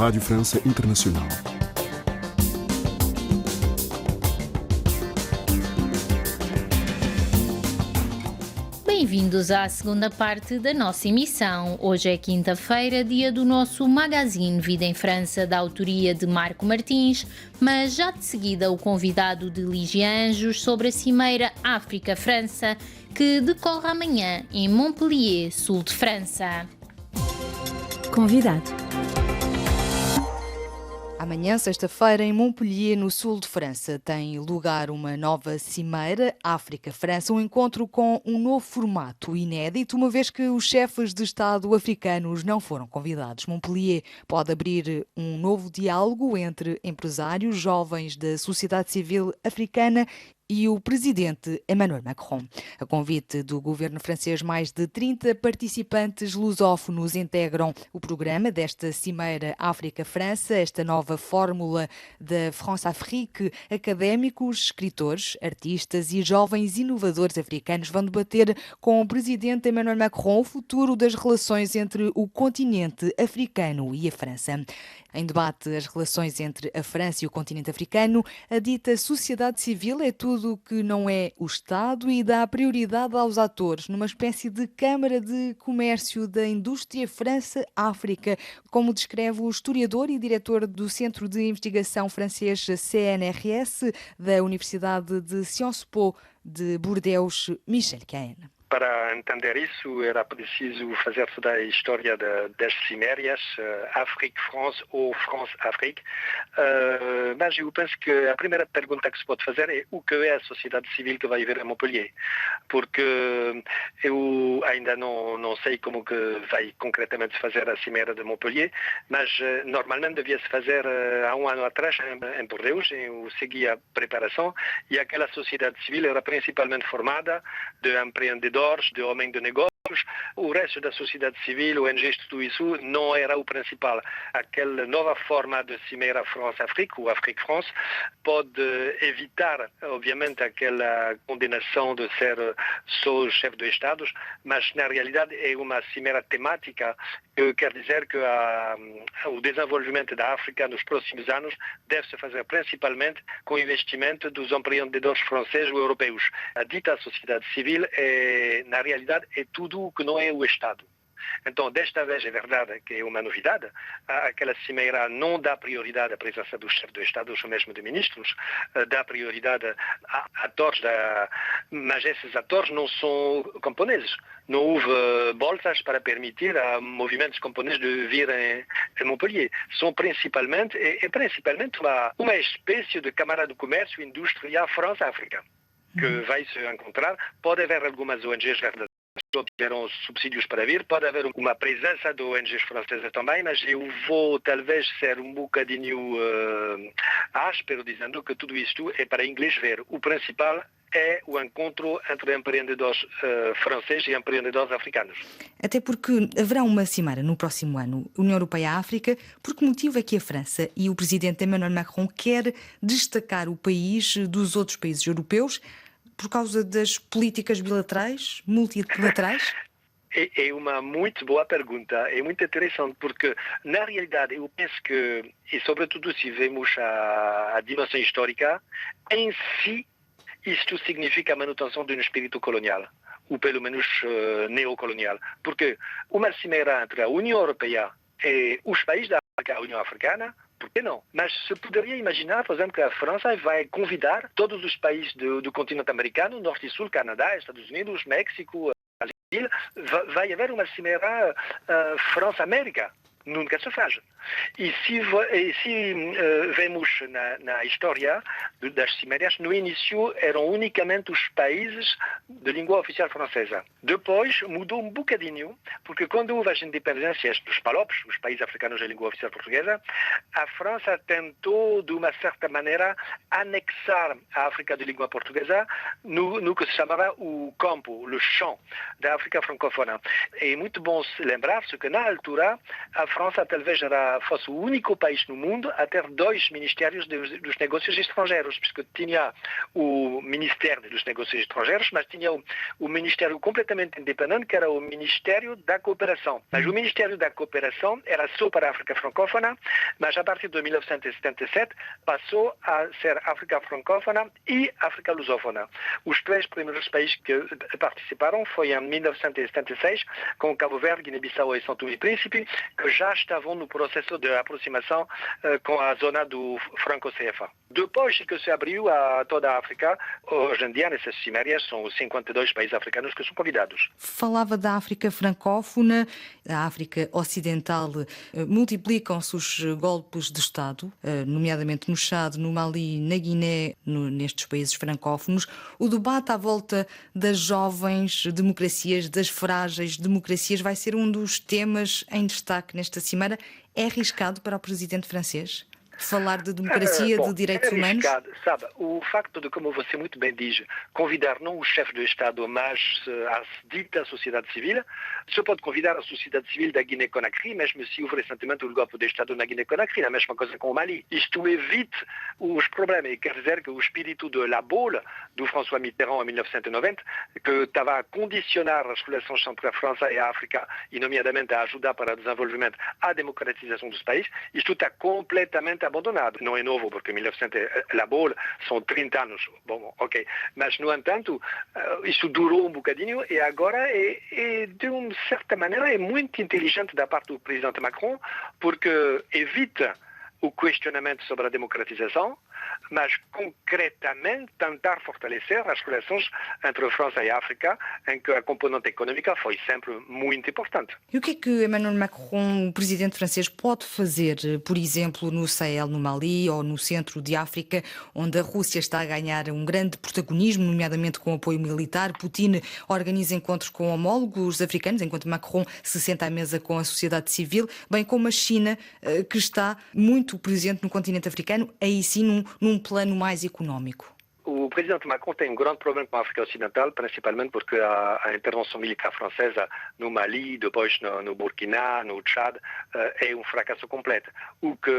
Rádio França Internacional. Bem-vindos à segunda parte da nossa emissão. Hoje é quinta-feira, dia do nosso magazine Vida em França, da autoria de Marco Martins, mas já de seguida o convidado de Ligia Anjos sobre a Cimeira África-França, que decorre amanhã em Montpellier, sul de França. Convidado. Amanhã, sexta-feira, em Montpellier, no sul de França, tem lugar uma nova Cimeira África-França, um encontro com um novo formato inédito, uma vez que os chefes de Estado africanos não foram convidados. Montpellier pode abrir um novo diálogo entre empresários, jovens da sociedade civil africana e o presidente Emmanuel Macron. A convite do governo francês, mais de 30 participantes lusófonos integram o programa desta Cimeira África-França, esta nova fórmula da France-Afrique. Académicos, escritores, artistas e jovens inovadores africanos vão debater com o presidente Emmanuel Macron o futuro das relações entre o continente africano e a França. Em debate, as relações entre a França e o continente africano, a dita sociedade civil é tudo o que não é o Estado e dá prioridade aos atores, numa espécie de Câmara de Comércio da Indústria França-África, como descreve o historiador e diretor do Centro de Investigação francês CNRS da Universidade de Sciences Po de Bordeaux, Michel Cahen. Para entender isso, era preciso fazer toda a história das cimeiras, África-France ou France-África. Mas eu penso que a primeira pergunta que se pode fazer é o que é a sociedade civil que vai vir a Montpellier. Porque eu ainda não sei como que vai concretamente fazer a cimeira de Montpellier, mas normalmente devia-se fazer há um ano atrás em Bordeaux. Eu segui a preparação e aquela sociedade civil era principalmente formada de empreendedores, de homens de negócios. O resto da sociedade civil, ONGs, tudo isso, não era o principal. Aquela nova forma de cimeira France-África, ou África-France, pode evitar, obviamente, aquela condenação de ser só chefe de Estados, mas na realidade é uma cimeira temática, que quer dizer que o desenvolvimento da África nos próximos anos deve se fazer principalmente com o investimento dos empreendedores franceses ou europeus. A dita sociedade civil, na realidade, é tudo o que não é o Estado. Então, desta vez é verdade que é uma novidade. Aquela cimeira não dá prioridade à presença dos chefes de Estado ou mesmo de ministros, dá prioridade a atores, mas esses atores não são camponeses. Não houve bolsas para permitir a movimentos camponeses de vir em Montpellier. São principalmente uma espécie de Câmara de Comércio e Indústria France-África, que vai se encontrar. Pode haver algumas ONGs verdadeiras que obtiveram subsídios para vir, pode haver uma presença de ONGs francesas também, mas eu vou talvez ser um bocadinho áspero dizendo que tudo isto é para inglês ver. O principal é o encontro entre empreendedores franceses e empreendedores africanos. Até porque haverá uma cimeira no próximo ano, União Europeia-África. Por que motivo é que a França e o presidente Emmanuel Macron quer destacar o país dos outros países europeus? Por causa das políticas bilaterais, multilaterais? É uma muito boa pergunta, é muito interessante porque, na realidade, eu penso que, e sobretudo se vemos a dimensão histórica, em si, isto significa a manutenção de um espírito colonial, ou pelo menos neocolonial. Porque uma cimeira entre a União Europeia e os países da África, a União Africana, por que não? Mas se poderia imaginar, por exemplo, que a França vai convidar todos os países do continente americano, Norte e Sul, Canadá, Estados Unidos, México, Brasil, vai haver uma cimeira França-América. Nunca se faz. E se vemos na história das cimeiras, no início eram unicamente os países de língua oficial francesa. Depois mudou um bocadinho, porque quando houve as independências dos PALOPs, os países africanos de língua oficial portuguesa, a França tentou, de uma certa maneira, anexar a África de língua portuguesa no que se chamava o campo, o champ da África francófona. É muito bom se lembrar-se que, na altura, a França talvez fosse o único país no mundo a ter dois ministérios dos negócios estrangeiros, porque tinha o Ministério dos Negócios Estrangeiros, mas tinha o ministério completamente independente, que era o Ministério da Cooperação. Mas o Ministério da Cooperação era só para a África francófona, mas a partir de 1977 passou a ser África francófona e África lusófona. Os três primeiros países que participaram foi em 1976, com Cabo Verde, Guiné-Bissau e São Tomé e Príncipe, que já estavam no processo de aproximação com a zona do Franco-CFA. Depois que se abriu a toda a África, hoje em dia, nessas cimeras, são os 52 países africanos que são convidados. Falava da África francófona, a África ocidental. Multiplicam-se os golpes de Estado, nomeadamente no Chad, no Mali, na Guiné, nestes países francófonos. O debate à volta das jovens democracias, das frágeis democracias, vai ser um dos temas em destaque nesta cimeira. É arriscado para o presidente francês falar de democracia, de direitos humanos? Sabe, o facto de, como você muito bem diz, convidar não o chefe do Estado, mas a dita sociedade civil, se pode convidar a sociedade civil da Guiné-Conakry, mesmo se houve recentemente o golpe de Estado na Guiné-Conakry, a mesma coisa com o Mali. Isto evita os problemas, e quer dizer que o espírito de La Baule, do François Mitterrand em 1990, que estava a condicionar as relações entre a França e a África, e nomeadamente a ajudar para o desenvolvimento, a democratização dos países, isto está completamente abandonado. Não é novo, porque 1900, La Baule são 30 anos. Bom, ok. Mas, no entanto, isso durou um bocadinho e agora, de uma certa maneira, é muito inteligente da parte do presidente Macron, porque evita o questionamento sobre a democratização, mas concretamente tentar fortalecer as relações entre a França e a África, em que a componente económica foi sempre muito importante. E o que é que Emmanuel Macron, o presidente francês, pode fazer, por exemplo, no Sahel, no Mali ou no centro de África, onde a Rússia está a ganhar um grande protagonismo, nomeadamente com apoio militar? Putin organiza encontros com homólogos africanos, enquanto Macron se senta à mesa com a sociedade civil, bem como a China, que está muito presente no continente africano, aí sim num plano mais económico. O presidente Macron tem um grande problema com a África Ocidental, principalmente porque a intervenção militar francesa no Mali, depois no Burkina, no Chad, é um fracasso completo. O que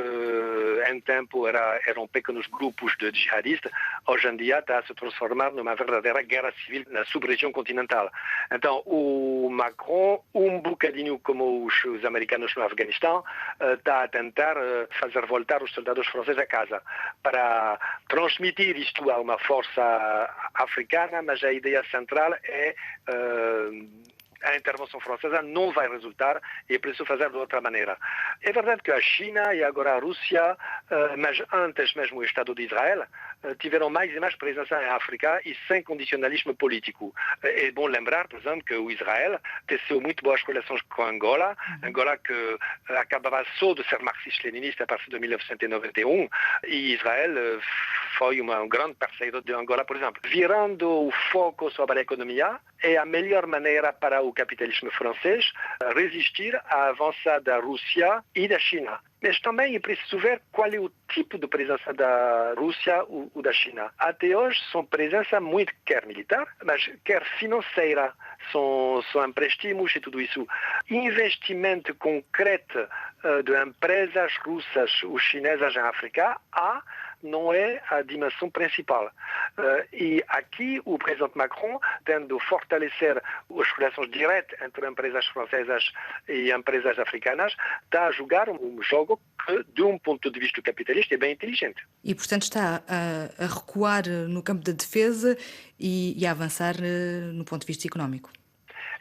em tempo eram pequenos grupos de jihadistas, hoje em dia está a se transformar numa verdadeira guerra civil na sub-região continental. Então, o Macron, um bocadinho como os americanos no Afeganistão, está a tentar fazer voltar os soldados franceses a casa, para transmitir isto a uma força africana, mas a ideia central é a intervenção francesa não vai resultar e é preciso fazer de outra maneira. É verdade que a China e agora a Rússia, mas antes mesmo o Estado de Israel, tiveram mais e mais presença em África e sem condicionalismo político. É bom lembrar, por exemplo, que o Israel teceu muito boas relações com Angola, Angola que acabava só de ser marxista-leninista a partir de 1991, e Israel foi um grande parceiro de Angola, por exemplo. Virando o foco sobre a economia, é a melhor maneira para o capitalismo francês resistir à avançada da Rússia e da China. Mas também é preciso ver qual é o tipo de presença da Rússia ou da China. Até hoje são presença muito quer militar, mas quer financeira. São empréstimos e tudo isso. Investimento concreto de empresas russas ou chinesas em África não é a dimensão principal. E aqui o presidente Macron, tendo fortalecer as relações diretas entre empresas francesas e empresas africanas, está a jogar um jogo que, de um ponto de vista capitalista, é bem inteligente. E, portanto, está a recuar no campo da defesa e a avançar no ponto de vista económico.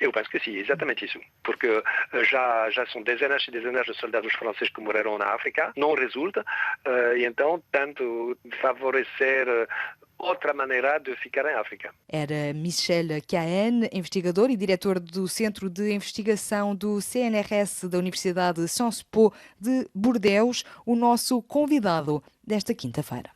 Eu penso que sim, exatamente isso. Porque já são dezenas e dezenas de soldados franceses que morreram na África, não resulta, e então tanto favorecer outra maneira de ficar em África. Era Michel Cahen, investigador e diretor do Centro de Investigação do CNRS da Universidade Sciences Po de Bordeaux, o nosso convidado desta quinta-feira.